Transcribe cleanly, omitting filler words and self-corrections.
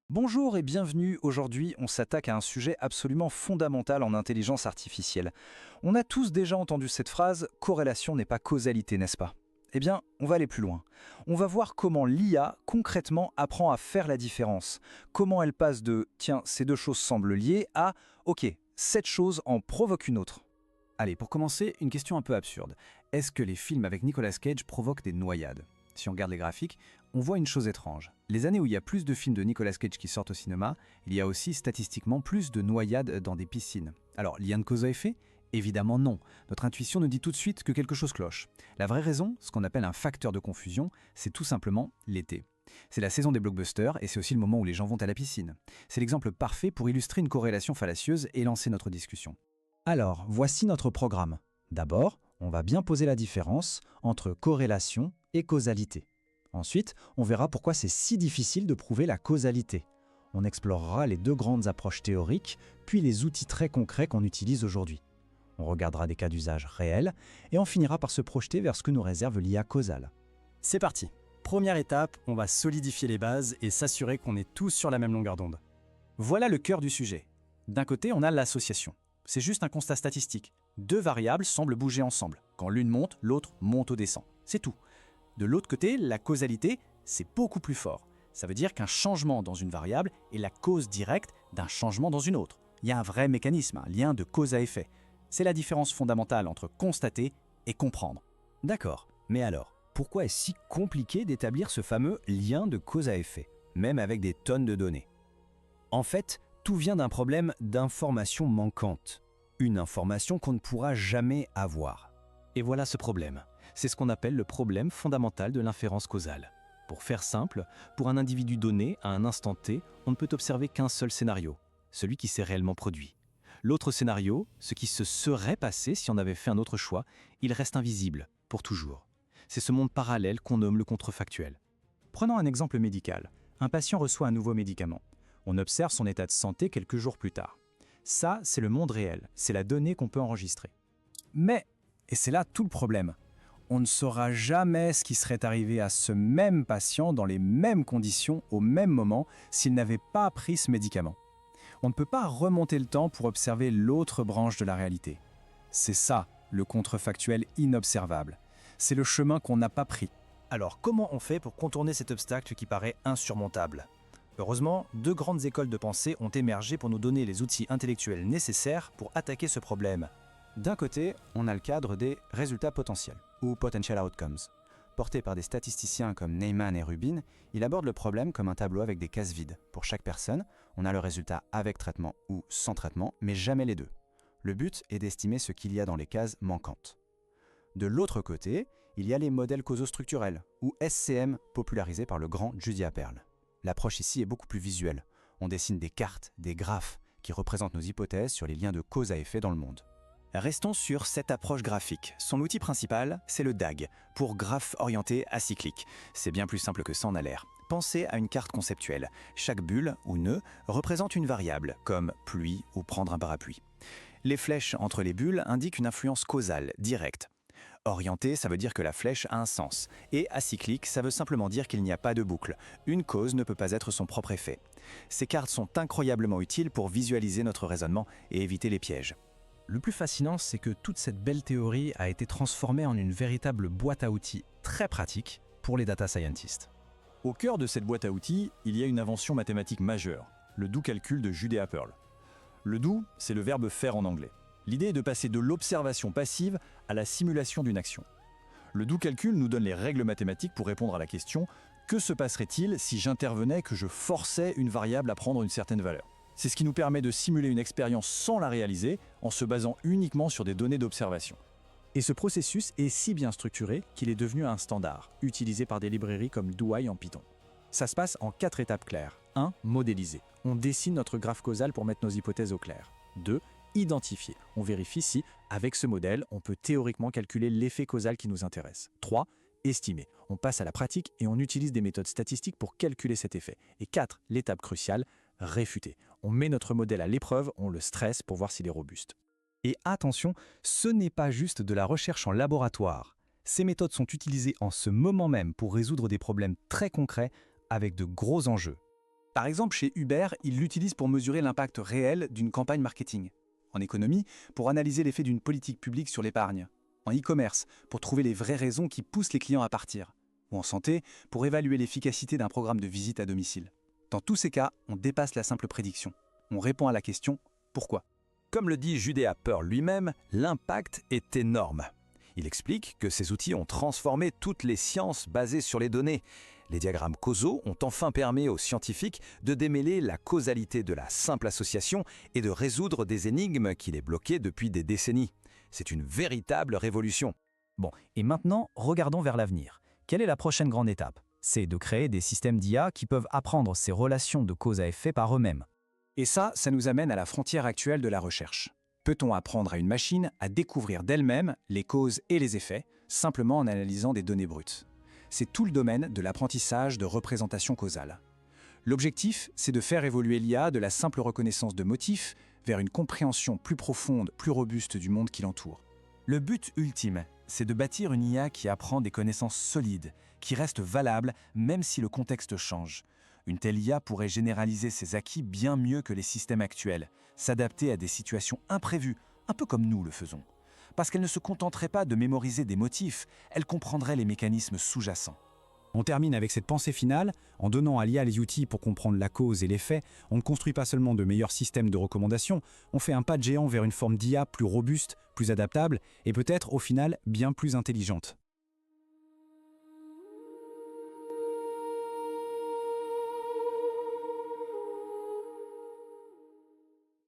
Bonjour et bienvenue. Aujourd'hui, on s'attaque à un sujet absolument fondamental en intelligence artificielle. On a tous déjà entendu cette phrase « corrélation n'est pas causalité », n'est-ce pas? Eh bien, on va aller plus loin. On va voir comment l'IA, concrètement, apprend à faire la différence. Comment elle passe de « tiens, ces deux choses semblent liées » à « ok, cette chose en provoque une autre ». Allez, pour commencer, une question un peu absurde. Est-ce que les films avec Nicolas Cage provoquent des noyades? Si on regarde les graphiques, on voit une chose étrange. Les années où il y a plus de films de Nicolas Cage qui sortent au cinéma, il y a aussi statistiquement plus de noyades dans des piscines. Alors, lien de cause à effet? Évidemment non. Notre intuition nous dit tout de suite que quelque chose cloche. La vraie raison, ce qu'on appelle un facteur de confusion, c'est tout simplement l'été. C'est la saison des blockbusters et c'est aussi le moment où les gens vont à la piscine. C'est l'exemple parfait pour illustrer une corrélation fallacieuse et lancer notre discussion. Alors, voici notre programme. D'abord, on va bien poser la différence entre corrélation et causalité. Ensuite, on verra pourquoi c'est si difficile de prouver la causalité. On explorera les deux grandes approches théoriques, puis les outils très concrets qu'on utilise aujourd'hui. On regardera des cas d'usage réels et on finira par se projeter vers ce que nous réserve l'IA causale. C'est parti. Première étape, on va solidifier les bases et s'assurer qu'on est tous sur la même longueur d'onde. Voilà le cœur du sujet. D'un côté, on a l'association. C'est juste un constat statistique. Deux variables semblent bouger ensemble. Quand l'une monte, l'autre monte ou descend. C'est tout. De l'autre côté, la causalité, c'est beaucoup plus fort. Ça veut dire qu'un changement dans une variable est la cause directe d'un changement dans une autre. Il y a un vrai mécanisme, un lien de cause à effet. C'est la différence fondamentale entre constater et comprendre. D'accord, mais alors, pourquoi est-ce si compliqué d'établir ce fameux lien de cause à effet, même avec des tonnes de données? En fait, tout vient d'un problème d'information manquante. Une information qu'on ne pourra jamais avoir. Et voilà ce problème. C'est ce qu'on appelle le problème fondamental de l'inférence causale. Pour faire simple, pour un individu donné, à un instant T, on ne peut observer qu'un seul scénario, celui qui s'est réellement produit. L'autre scénario, ce qui se serait passé si on avait fait un autre choix, il reste invisible, pour toujours. C'est ce monde parallèle qu'on nomme le contrefactuel. Prenons un exemple médical. Un patient reçoit un nouveau médicament. On observe son état de santé quelques jours plus tard. Ça, c'est le monde réel, c'est la donnée qu'on peut enregistrer. Mais, et c'est là tout le problème, on ne saura jamais ce qui serait arrivé à ce même patient dans les mêmes conditions au même moment s'il n'avait pas pris ce médicament. On ne peut pas remonter le temps pour observer l'autre branche de la réalité. C'est ça, le contrefactuel inobservable. C'est le chemin qu'on n'a pas pris. Alors comment on fait pour contourner cet obstacle qui paraît insurmontable? Heureusement, deux grandes écoles de pensée ont émergé pour nous donner les outils intellectuels nécessaires pour attaquer ce problème. D'un côté, on a le cadre des résultats potentiels, ou potential outcomes. Porté par des statisticiens comme Neyman et Rubin, il aborde le problème comme un tableau avec des cases vides. Pour chaque personne, on a le résultat avec traitement ou sans traitement, mais jamais les deux. Le but est d'estimer ce qu'il y a dans les cases manquantes. De l'autre côté, il y a les modèles causo-structurels, ou SCM, popularisés par le grand Judy Apperl. L'approche ici est beaucoup plus visuelle. On dessine des cartes, des graphes, qui représentent nos hypothèses sur les liens de cause à effet dans le monde. Restons sur cette approche graphique. Son outil principal, c'est le DAG, pour graphe orienté acyclique. C'est bien plus simple que ça en a l'air. Pensez à une carte conceptuelle. Chaque bulle ou nœud représente une variable, comme pluie ou prendre un parapluie. Les flèches entre les bulles indiquent une influence causale, directe. Orienté, ça veut dire que la flèche a un sens. Et acyclique, ça veut simplement dire qu'il n'y a pas de boucle. Une cause ne peut pas être son propre effet. Ces cartes sont incroyablement utiles pour visualiser notre raisonnement et éviter les pièges. Le plus fascinant, c'est que toute cette belle théorie a été transformée en une véritable boîte à outils très pratique pour les data scientists. Au cœur de cette boîte à outils, il y a une invention mathématique majeure, le do calcul de Judy Apperl. Le do, c'est le verbe faire en anglais. L'idée est de passer de l'observation passive à la simulation d'une action. Le do calcul nous donne les règles mathématiques pour répondre à la question « Que se passerait-il si j'intervenais, que je forçais une variable à prendre une certaine valeur ?» C'est ce qui nous permet de simuler une expérience sans la réaliser, en se basant uniquement sur des données d'observation. Et ce processus est si bien structuré qu'il est devenu un standard, utilisé par des librairies comme Douai en Python. Ça se passe en 4 étapes claires. 1. Modéliser. On dessine notre graphe causal pour mettre nos hypothèses au clair. 2. Identifier. On vérifie si, avec ce modèle, on peut théoriquement calculer l'effet causal qui nous intéresse. 3. Estimer. On passe à la pratique et on utilise des méthodes statistiques pour calculer cet effet. Et 4. L'étape cruciale, réfuter. On met notre modèle à l'épreuve, on le stresse pour voir s'il est robuste. Et attention, ce n'est pas juste de la recherche en laboratoire. Ces méthodes sont utilisées en ce moment même pour résoudre des problèmes très concrets avec de gros enjeux. Par exemple, chez Uber, ils l'utilisent pour mesurer l'impact réel d'une campagne marketing. En économie, pour analyser l'effet d'une politique publique sur l'épargne. En e-commerce, pour trouver les vraies raisons qui poussent les clients à partir. Ou en santé, pour évaluer l'efficacité d'un programme de visite à domicile. Dans tous ces cas, on dépasse la simple prédiction. On répond à la question « Pourquoi ?». Comme le dit Judea Pearl lui-même, l'impact est énorme. Il explique que ces outils ont transformé toutes les sciences basées sur les données. Les diagrammes causaux ont enfin permis aux scientifiques de démêler la causalité de la simple association et de résoudre des énigmes qui les bloquaient depuis des décennies. C'est une véritable révolution. Bon, et maintenant, regardons vers l'avenir. Quelle est la prochaine grande étape? C'est de créer des systèmes d'IA qui peuvent apprendre ces relations de cause à effet par eux-mêmes. Et ça nous amène à la frontière actuelle de la recherche. Peut-on apprendre à une machine à découvrir d'elle-même les causes et les effets, simplement en analysant des données brutes? C'est tout le domaine de l'apprentissage de représentation causale. L'objectif, c'est de faire évoluer l'IA de la simple reconnaissance de motifs vers une compréhension plus profonde, plus robuste du monde qui l'entoure. Le but ultime, c'est de bâtir une IA qui apprend des connaissances solides, qui restent valables même si le contexte change. Une telle IA pourrait généraliser ses acquis bien mieux que les systèmes actuels, s'adapter à des situations imprévues, un peu comme nous le faisons. Parce qu'elle ne se contenterait pas de mémoriser des motifs, elle comprendrait les mécanismes sous-jacents. On termine avec cette pensée finale. En donnant à l'IA les outils pour comprendre la cause et l'effet, on ne construit pas seulement de meilleurs systèmes de recommandation, on fait un pas de géant vers une forme d'IA plus robuste, plus adaptable et peut-être au final bien plus intelligente.